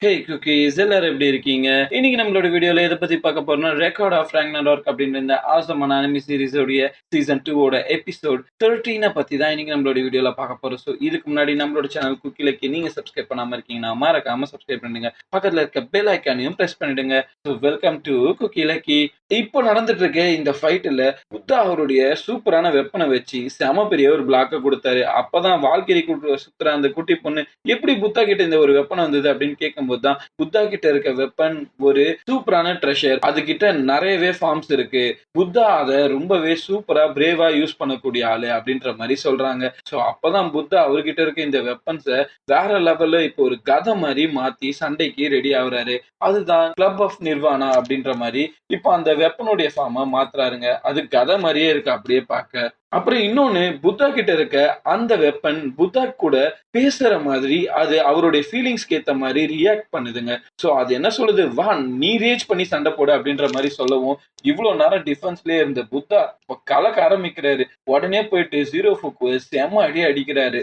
ஹே cookies எல்லாரும் எப்படி இருக்கீங்க? இன்னைக்கு நம்மளோட வீடியோல எதை பத்தி பார்க்க போறோம்னா ரெக்கார்ட் ஆஃப் ராக்னராக் அப்படின்ற இந்த ஆசமான அனிமி சீரிஸோடைய சீசன் 2 ஓட எபிசோட் 13 பத்தி தான் இன்னைக்கு நம்மளோட வீடியோல பார்க்க போறோம். ஸோ இதுக்கு முன்னாடி நம்மளோட சேனல் குக்கி லக்கி நீங்க சப்ஸ்கிரைப் பண்ணாம இருக்கீங்கன்னா மறக்காம சப்ஸ்கிரைப் பண்ணிடுங்க. பக்கத்துல இருக்க பெல் ஐக்கானையும் பிரஸ் பண்ணிடுங்க. So welcome to cookie lucky. இப்போ நடந்துட்டு இருக்க இந்த ஃபைட்ல புத்தா அவருடைய சூப்பரான வெப்பனை வச்சு செம பெரிய ஒரு பிளாக்க கொடுத்தாரு. அப்பதான் வாழ்க்கை சுத்துற அந்த குட்டி பொண்ணு எப்படி புத்தா கிட்ட இந்த ஒரு வெப்பன் வந்தது அப்படின்னு கேட்கும்போது தான் புத்தா கிட்ட இருக்க வெப்பன் ஒரு சூப்பரான ட்ரெஷர். அது கிட்ட நிறையவே ஃபார்ம்ஸ் இருக்கு. புத்தா அதை ரொம்பவே சூப்பரா பிரேவா யூஸ் பண்ணக்கூடிய ஆளு அப்படின்ற மாதிரி சொல்றாங்க. சோ அப்பதான் புத்தா அவர்கிட்ட இருக்க இந்த வெப்பன்ஸை வேற லெவல்ல இப்போ ஒரு கதை மாதிரி மாத்தி சண்டைக்கு ரெடி ஆகுறாரு. அதுதான் கிளப் ஆஃப் நிர்வாணா அப்படின்ற மாதிரி இப்போ அந்த வெப்பனுடைய ஃபார்மை மாத்துறாருங்க. அது கதை மாதிரியே இருக்கு அப்படியே பார்க்க. அப்புறம் இன்னொன்னு புத்தா கிட்ட இருக்க அந்த வெப்பன் புத்தா கூட பேசுற மாதிரி அது அவருடைய ஃபீலிங்ஸ்க்கு ஏத்த மாதிரி ரியாக்ட் பண்ணுதுங்க. சோ அது என்ன சொல்லுது, வா நீ ரேஜ் பண்ணி சண்டை போட அப்படின்ற மாதிரி சொல்லவும் இவ்வளவு நேரம் டிஃபென்ஸ்லயே இருந்த புத்தா கலக்க ஆரம்பிக்கிறாரு. உடனே போயிட்டு ஜீரோ ஃபுக்கு செம அடி அடிக்கிறாரு.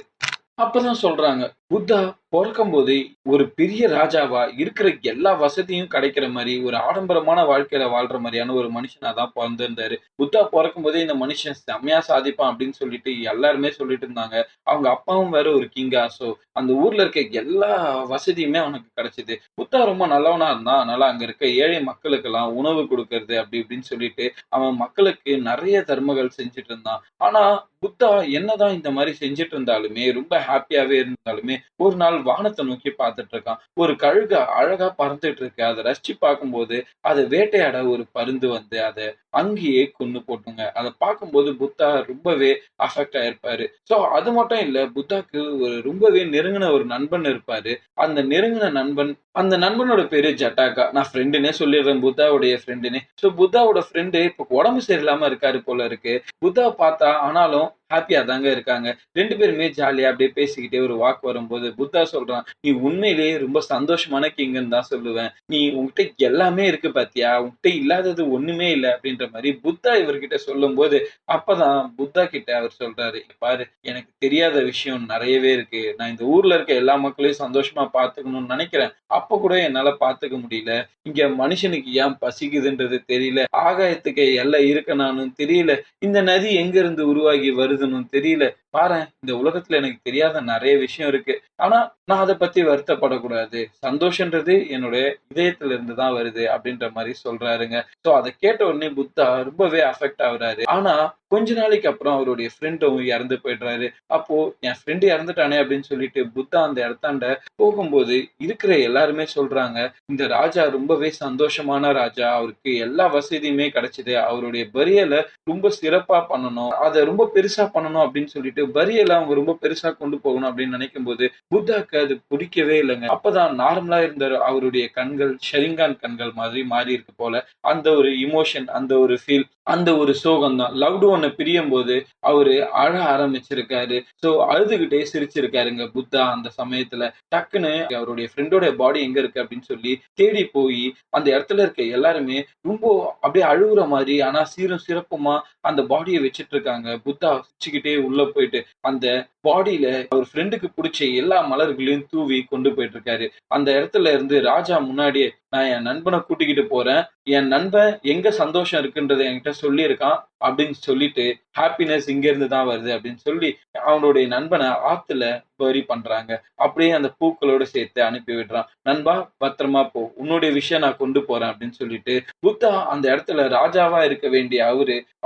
அப்பதான் சொல்றாங்க புத்தா பிறக்கும் போது ஒரு பெரிய ராஜாவா இருக்கிற எல்லா வசதியும் கிடைக்கிற மாதிரி ஒரு ஆடம்பரமான வாழ்க்கையில வாழ்ற மாதிரியான ஒரு மனுஷனா தான் பிறந்திருந்தாரு. புத்தா பிறக்கும் போதே இந்த மனுஷன் செம்மையா சாதிப்பான் அப்படின்னு சொல்லிட்டு எல்லாருமே சொல்லிட்டு இருந்தாங்க. அவங்க அப்பாவும் வேற ஒரு கிங்கா. சோ அந்த ஊர்ல இருக்க எல்லா வசதியுமே அவனுக்கு கிடைச்சது. புத்தா ரொம்ப நல்லவனா இருந்தான். அதனால அங்க இருக்க ஏழை மக்களுக்கு எல்லாம் உணவு கொடுக்கறது அப்படி இப்படின்னு சொல்லிட்டு அவன் மக்களுக்கு நிறைய தர்மங்கள் செஞ்சுட்டு இருந்தான். ஆனா புத்தா என்னதான் இந்த மாதிரி செஞ்சுட்டு இருந்தாலுமே ரொம்ப ஹாப்பியாவே இருந்தாலுமே ஒரு நாள் வானத்தை நோக்கி பார்த்துட்டு இருக்கான். ஒரு கழுகு அழகா பறந்துட்டு இருக்கு. அதை ரசிச்சு பார்க்கும்போது அதை வேட்டையாட ஒரு பருந்து வந்து அதை அங்கேயே கொன்னு போட்டுங்க. அதை பார்க்கும்போது புத்தா ரொம்பவே அஃபெக்ட் ஆயிருப்பாரு. சோ அது மட்டும் இல்ல, புத்தாக்கு ஒரு ரொம்பவே நெருங்கின ஒரு நண்பன் இருப்பாரு. அந்த நெருங்கின நண்பன், அந்த நண்பனோட பேரு ஜட்டாக்கா. நான் ஃப்ரெண்டுனே சொல்லிடுறேன், புத்தாவுடைய ஃப்ரெண்டுனே. சோ புத்தாவோட ஃப்ரெண்டு இப்ப உடம்பு சரியில்லாம இருக்காரு போல இருக்கு. புத்தாவை பார்த்தா ஆனாலும் ஹாப்பியா தாங்க இருக்காங்க. ரெண்டு பேருமே ஜாலியா அப்படியே பேசிக்கிட்டே ஒரு வாக் வரும்போது புத்தா சொல்றான், நீ உண்மையிலேயே ரொம்ப சந்தோஷமான கிங்குன்னு தான் சொல்லுவேன். நீ உன்கிட்ட எல்லாமே இருக்கு பாத்தியா, உன்கிட்ட இல்லாதது ஒண்ணுமே இல்லை அப்படின்ற மாதிரி புத்தா இவர்கிட்ட சொல்லும் போது அப்பதான் புத்தா கிட்ட அவர் சொல்றாரு, பாரு எனக்கு தெரியாத விஷயம் நிறையவே இருக்கு. நான் இந்த ஊர்ல இருக்க எல்லா மக்களையும் சந்தோஷமா பாத்துக்கணும்னு நினைக்கிறேன். அப்ப கூட என்னால பாத்துக்க முடியல. இங்க மனுஷனுக்கு ஏன் பசிக்குதுன்றது தெரியல. ஆகாயத்துக்கு எல்லாம் இருக்கனான்னு தெரியல. இந்த நதி எங்க இருந்து உருவாகி வருதுன்னு தெரியல. பாரேன், இந்த உலகத்துல எனக்கு தெரியாத நிறைய விஷயம் இருக்கு. ஆனா நான் அதை பத்தி வருத்தப்படக்கூடாது. சந்தோஷன்றது என்னுடைய இதயத்துல இருந்து தான் வருது அப்படின்ற மாதிரி சொல்றாருங்க. சோ அதை கேட்ட உடனே புத்தா ரொம்பவே அஃபெக்ட் ஆகுறாரு. ஆனா கொஞ்ச நாளைக்கு அப்புறம் அவருடைய ஃப்ரெண்டும் இறந்து போயிடுறாரு. அப்போ என் ஃப்ரெண்டு இறந்துட்டானே அப்படின்னு சொல்லிட்டு புத்தா அந்த இடத்தாண்ட போகும்போது இருக்கிற எல்லாருமே சொல்றாங்க, இந்த ராஜா ரொம்பவே சந்தோஷமான ராஜா. அவருக்கு எல்லா வசதியுமே கிடைச்சது. அவருடைய பரியலை ரொம்ப சிறப்பா பண்ணணும், அதை ரொம்ப பெருசா பண்ணணும் அப்படின்னு சொல்லிட்டு பரியலை அவங்க ரொம்ப பெருசா கொண்டு போகணும் அப்படின்னு நினைக்கும் போது புத்தாக்கு அது பிடிக்கவே இல்லைங்க. அப்பதான் நார்மலா இருந்த அவருடைய கண்கள் ஷரிங்கான் கண்கள் மாதிரி மாறி இருக்கு போல. அந்த ஒரு இமோஷன், அந்த ஒரு ஃபீல், அந்த ஒரு சோகம் தான். லவ்டு ஒன்னு பிரியும் போது அவரு அழ ஆரம்பிச்சிருக்காரு. சோ அழுதுகிட்டே சிரிச்சிருக்காருங்க புத்தா. அந்த சமயத்துல டக்குன்னு அவருடைய ஃப்ரெண்டோட பாடி எங்க இருக்கு அப்படின்னு சொல்லி தேடி போய் அந்த இடத்துல இருக்க எல்லாருமே ரொம்ப அப்படியே அழுகுற மாதிரி ஆனா சீரும் சிறப்புமா அந்த பாடியை வச்சிட்டு இருக்காங்க. புத்தா சிரிச்சுக்கிட்டே உள்ள போயிட்டு அந்த பாடியில அவர் ஃப்ரெண்டுக்கு பிடிச்ச எல்லா மலர்களையும் தூவி கொண்டு போயிட்டு இருக்காரு. அந்த இடத்துல இருந்து ராஜா முன்னாடியே, நான் என் நண்பனை கூட்டிக்கிட்டு போறேன், என் நண்பன் எங்க சந்தோஷம் இருக்குன்றதை என்கிட்ட சொல்லியிருக்கான் அப்படின்னு சொல்லிட்டு ஹாப்பினஸ் இங்க இருந்து தான் வருது அப்படின்னு சொல்லி அவனுடைய நண்பனை ஆத்துல பரி பண்றாங்க. அப்படியே அந்த பூக்களோட சேர்த்து அனுப்பி விடுறான். நண்பா பத்திரமா போ, உன்னுடைய விஷயம் நான் கொண்டு போறேன் அப்படின்னு சொல்லிட்டு புத்தா அந்த இடத்துல ராஜாவா இருக்க வேண்டிய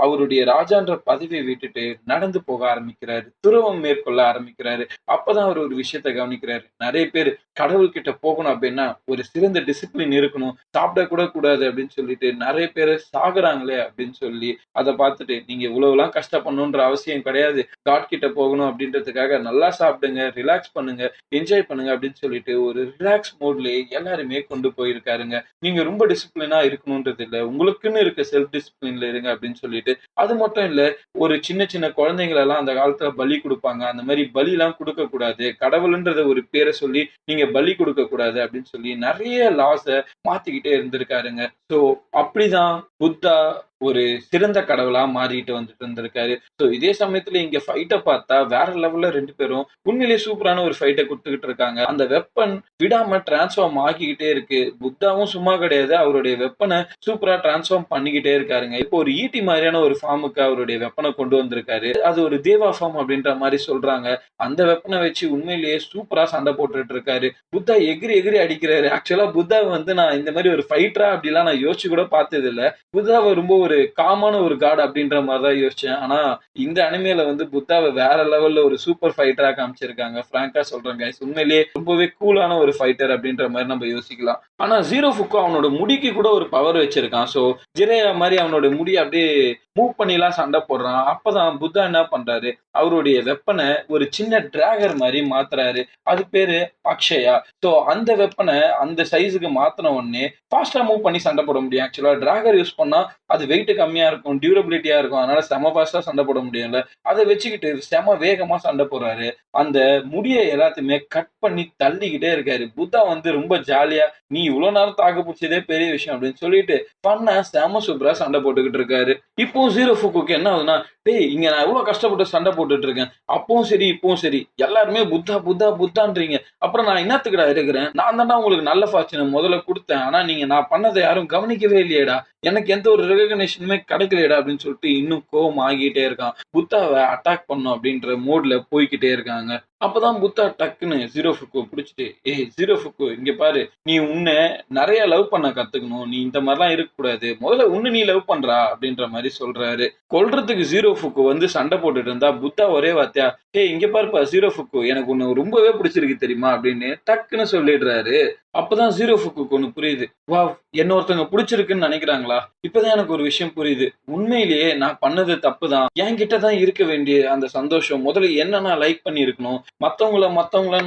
அவருடைய ராஜான்ற பதவியை விட்டுட்டு நடந்து போக ஆரம்பிக்கிறாரு. துறவம் மேற்கொள்ள ஆரம்பிக்கிறாரு. அப்பதான் அவர் ஒரு விஷயத்த கவனிக்கிறாரு. நிறைய பேர் கடவுள் கிட்ட போகணும் அப்படின்னா ஒரு சிறந்த டிசிப்ளின் இருக்கணும், சாப்பிட கூட கூடாது அப்படின்னு சொல்லிட்டு நிறைய பேர் சாகுறாங்களே அப்படின்னு சொல்லி அதை பார்த்துட்டு, நீங்க இவ்வளவு எல்லாம் கஷ்டப்படணும்ன்ற அவசியம் கிடையாது. காட் கிட்ட போகணும் அப்படின்றதுக்காக நல்லா சாப்பிடுங்க, ரிலாக்ஸ் பண்ணுங்க, என்ஜாய் பண்ணுங்க அப்படின்னு சொல்லிட்டு ஒரு ரிலாக்ஸ் மோட்லயே எல்லாருமே கொண்டு போயிருக்காருங்க. நீங்க ரொம்ப டிசிப்ளினா இருக்கணும்ன்றது இல்ல, உங்களுக்குன்னு இருக்க செல்ஃப் டிசிப்ளின்ல இருங்க அப்படின்னு சொல்லிட்டு. அது மட்டும் இல்ல, ஒரு சின்ன சின்ன குழந்தைங்களை எல்லாம் அந்த காலத்துல பலி கொடுப்பாங்க. அந்த மாதிரி பலி எல்லாம் கொடுக்க கூடாது, கடவுள்ன்றத ஒரு பேரை சொல்லி நீங்க பலி கொடுக்க கூடாது அப்படின்னு சொல்லி நிறைய லாஸ மாத்திக்கிட்டே இருந்திருக்காருங்க. சோ அப்படிதான் புத்தா ஒரு சிறந்த கடவுளா மாறிட்டு வந்துட்டு இருந்திருக்காரு. ஸோ இதே சமயத்துல இங்க ஃபைட்ட பார்த்தா வேற லெவல்ல 2 பேரும் உண்மையிலேயே சூப்பரான ஒரு ஃபைட்ட குடுத்துக்கிட்டு இருக்காங்க. அந்த வெப்பன் விடாம டிரான்ஸ்ஃபார்ம் ஆகிக்கிட்டே இருக்கு. புத்தாவும் சும்மா கிடையாது. அவருடைய வெப்பன சூப்பரா டிரான்ஸ்ஃபார்ம் பண்ணிக்கிட்டே இருக்காருங்க. இப்போ ஒரு ஈட்டி மாதிரியான ஒரு ஃபார்முக்கு அவருடைய வெப்பன கொண்டு வந்திருக்காரு. அது ஒரு தேவா ஃபார்ம் அப்படின்ற மாரி சொல்றாங்க. அந்த வெப்பன வச்சு உண்மையிலேயே சூப்பரா சண்டை போட்டுட்டு இருக்காரு. புத்தா எகிறி எகிறி அடிக்கிறாரு. ஆக்சுவலா புத்தா வந்து நான் இந்த மாரி ஒரு ஃபைட்டரா அப்படிலாம் நான் யோசிச்சு கூட பார்த்தது இல்ல. புத்தாவ ரொம்ப ஒரு காமான ஒரு காட் அப்படின்ற மாரி தான் யோசிச்சேன். ஆனா இந்த அனிமேல வந்து புத்தாவ வேற லெவல்ல ஒரு சூப்பர் ஃபைட்டரா காமிச்சிருக்காங்க. ஃபிராங்கா சொல்றேன் கைஸ். உண்மையிலேயே ரொம்பவே கூலான ஒரு ஃபைட்டர் அப்படின்ற மாரி நம்ம யோசிக்கலாம். ஆனா ஜீரோ ஃபுக்கோ அவனோட முடிக்கு கூட ஒரு பவர் வச்சிருக்கான். சோ ஜிரேயா மாரி அவனோட முடிய அப்படியே மூவ் பண்ணிலாம் சண்டை போடுறான். அப்பதான் புத்தா என்ன பண்றாரு, அவருடைய வெப்பன ஒரு சின்ன டிராகர் மாரி மாத்துறாரு. அது பேரு அக்ஷயா. சோ அந்த வெப்பன அந்த சைஸுக்கு மாத்துன உடனே ஃபாஸ்டா மூவ் பண்ணி சண்டை போட முடியும். ஆக்சுவலா டிராகர் யூஸ் பண்ணா அது வெயிட் கம்மியா இருக்கும், டியூரபிலிட்டியா இருக்கும். அதனால செம ஃபாஸ்டா சண்டை போட முடியும்ல. அத வச்சுக்கிட்டு செம வேகமா சண்டை போடுறாரு. அந்த முடிய எல்லாத்தையுமே கட் பண்ணி தள்ளிக்கிட்டே இருக்காரு. புத்தா வந்து ரொம்ப ஜாலியா, "நீ இவ்ளோ நேரம் தாக்கு புடிச்சதே பெரிய விஷயம்" அப்படின்னு சொல்லிட்டு ஃபன்னா செம சூப்பரா சண்டை போட்டுக்கிட்டு இருக்காரு. இப்போ ஜீரோ ஃபுக்குக்கு என்ன ஆகுதுன்னா, "டேய் இங்க நான் எவ்ளோ கஷ்டப்பட்டு சண்டை போட்டுட்டு இருக்கேன். அப்பவும் சரி, இப்பவும் சரி. எல்லாருமே புத்தா, புத்தா, புத்தான்றீங்க. அப்புறம் நான் என்னத்துக்குடா இருக்கிறேன்? நான் தான்டா உங்களுக்கு நல்ல ஃபார்ச்சூன முதல்ல குடுத்தேன். ஆனா நீங்க நான் பண்ணத யாரும் கவனிக்கவே இல்லையேடா. எனக்கு எந்த ஒரு ரெகக்னிஷனுமே கிடைக்கலையேடா" அப்படின்னு சொல்லிட்டு இன்னும் கோவம் ஆகிட்டே இருக்கான். புத்தாவ அட்டாக் பண்ணணும் அப்படின்ற மோட்ல போய்க்கிட்டே இருக்காங்க. அப்பதான் புத்தா டக்குன்னு ஜீரோ ஃபுக்குவ புடிச்சுட்டு, "ஏய் ஜீரோ ஃபுக்கு இங்க பாரு. நீ உன்ன நெறைய லவ் பண்ண கத்துக்கணும். நீ இந்த மாரிலாம் இருக்கக்கூடாது. முதல்ல உன்ன நீ லவ் பண்றா" அப்படின்ற மாரி சொல்றாரு. கொல்றதுக்கு ஜீரோ ஃபுக்கு வந்து சண்டை போட்டுட்டு இருந்தா புத்தா ஒரே வார்த்தையா, "ஏய் இங்க பாருப்பா ஜீரோ ஃபுக்கு. எனக்கு உன்ன ரொம்பவே பிடிச்சிருக்கு தெரியுமா?" அப்படின்னு டக்குன்னு சொல்லிடுறாரு. அப்பதான் ஜீரோ ஃபுக்குக்கு ஒண்ணு புரியுது. வாவ்! என்ன ஒருத்தவங்க புடிச்சிருக்குன்னு நெனைக்கிறாங்களா? இப்பதான் எனக்கு ஒரு விஷயம் புரியுது. உண்மையிலேயே நான் பண்ணது தப்பு தான். என்கிட்ட தான் இருக்க வேண்டிய அந்த சந்தோஷம். முதல்ல என்ன நான் லைக் பண்ணியிருக்கணும். மத்தவங்கள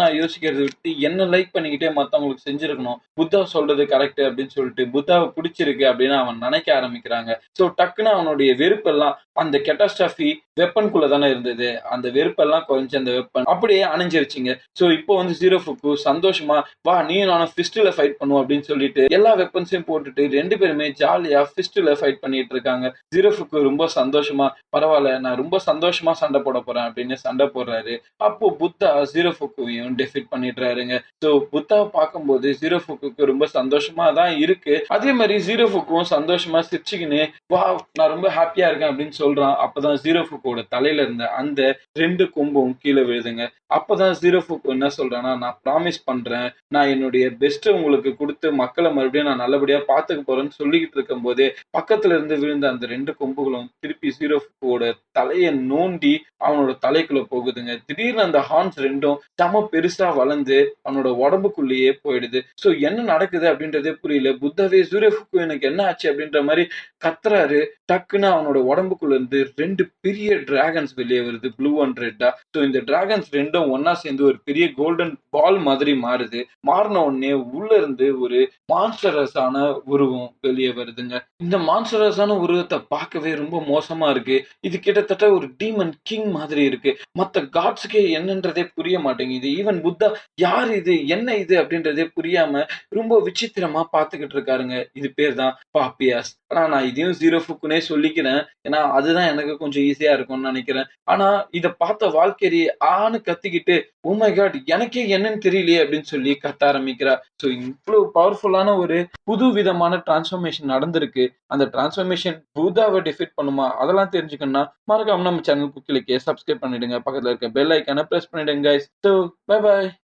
நான் யோசிக்கிறத விட்டு என்ன லைக் பண்ணிக்கிட்டே மத்தவங்களுக்கு செஞ்சிருக்கணும். புத்தா சொல்றது கரெக்ட் அப்படின்னு சொல்லிட்டு புத்தாவ புடிச்சிருக்கு அப்படின்னு அவன் நினைக்க ஆரம்பிக்கிறாங்க. சோ டக்குன்னு அவனுடைய வெறுப்பெல்லாம் அந்த கேட்டாஸ்ட்ராஃபி வெப்பன்குள்ள தானே இருந்தது. அந்த வெறுப்பெல்லாம் குறைஞ்சு அந்த வெப்பன் அப்படியே அணைஞ்சிருச்சுங்க. சோ இப்போ வந்து ஜீரோ ஃபுக்கு சந்தோஷமா, "வா நீயும் நானும் ஃபிஸ்ட்ல ஃபைட் பண்ணுவோம்" அப்படின்னு சொல்லிட்டு எல்லா வெப்பன்ஸையும் போட்டுட்டு 2 பேருமே ஜாலியா ஃபிஸ்ட்ல ஃபைட் பண்ணிட்டு இருக்காங்க. ஜீரோ ஃபுக்கு ரொம்ப சந்தோஷமா, "பரவால்ல நான் ரொம்ப சந்தோஷமா சண்டை போட போறேன்" அப்படின்னு சண்டை போடுறாரு. அப்போ புத்தா ஜீரோ ஃபுக்குவையும் டெஃபீட் பண்ணிடுறாருங்க. சோ புத்தாவ பார்க்கும்போது ஜீரோ ஃபுக்குக்கு ரொம்ப சந்தோஷமா தான் இருக்கு. அதே மாரி ஜீரோ ஃபுக்கும் சந்தோஷமா சிரிச்சுக்கின்னு, "வாவ்! நான் ரொம்ப ஹாப்பியா இருக்கேன்" அப்படின்னு சொல்றான். அப்பதான் ஜீரோ ஃபுக்கோட தலையில இருந்த அந்த 2 கொம்பும் கீழ விழுதுங்க. அப்பதான் ஜீரோ ஃபுக்கு என்ன சொல்றான்னா, "நான் ப்ராமிஸ் பண்றேன். நான் என்னுடைய பெஸ்ட்ட உங்களுக்கு குடுத்து மக்கள மறுபடியும் நான் நல்லபடியா பார்த்துக்க போறேன்னு" சொல்லிக்கிட்டு இருக்கும்போதே, பக்கத்துல இருந்து விழுந்த அந்த 2 கொம்புகளும் திருப்பி ஜீரோ ஃபுக்கோட தலைய நோண்டி அவனோட தலைக்குள்ள போகுதுங்க. திடீர்னு அந்த ஹார்ன்ஸ் 2ம் செம பெருசா வளர்ந்து அவனோட உடம்புக்குள்ளேயே போயிடுது. சோ என்ன நடக்குது அப்படின்றதே புரியல. புத்தாவே "ஜீரோ ஃபுக்கு எனக்கு என்ன ஆச்சு?" அப்படின்ற மாரி கத்துறாரு. டக்குன்னு அவனோட உடம்புக்குள்ள இருந்து 2 பெரிய டிராகன்ஸ் வெளிய வருது. ப்ளூ அண்ட் ரெட்டா. சோ இந்த டிராகன்ஸ் 2ம் ஒண்ணா சேர்ந்து ஒரு பெரிய கோல்டன் பால் மாதிரி மாறுது. மாறுன உடனே உள்ள இருந்து ஒரு மான்ஸ்டரஸான உருவம் வெளிய வருதுங்க. இந்த மான்ஸ்டரஸான உருவத்த பார்க்கவே ரொம்ப மோசமா இருக்கு. இது கிட்டத்தட்ட ஒரு டீமன் கிங் மாதிரி இருக்கு. மத்த காட்ஸ்க்கே என்னன்றதே புரிய மாட்டேங்குது. ஈவன் புத்தா யார் இது? என்ன இது? அப்படின்றதே புரியாம ரொம்ப விசித்திரமா பார்த்துக்கிட்டு இருக்காருங்க. இது பேர் தான் பாப்பியாஸ். ஆனா நான் இதையும் ஜீரோ ஃபுக்குன்னே சொல்லிக்கிறேன். ஏன்னா அதுதான் எனக்கு கொஞ்சம் ஈஸியா இருக்கும்னு நெனைக்கிறேன். ஆனா இத பார்த்த வால்கெரி ஆன்னு கத்திக்கிட்டு, "ஓ மை காட்! எனக்கே என்னன்னு தெரியலையே" அப்படின்னு சொல்லி கத்த ஆரம்பிக்கிறா. சோ இவ்ளோ பவர்ஃபுல்லான ஒரு புது விதமான டிரான்ஸ்ஃபர்மேஷன் நடந்திருக்கு. அந்த டிரான்ஸ்ஃபர்மேஷன் புத்தாவ டிஃபீட் பண்ணுமா? அதெல்லாம் தெரிஞ்சுக்கணும்னா மறக்காம நம்ம சேனலுக்கு கிளிக் சப்ஸ்கிரைப் பண்ணிடுங்க. பக்கத்துல இருக்க பெல் ஐகான பிரஸ் பண்ணிடுங்க கைஸ். So bye by.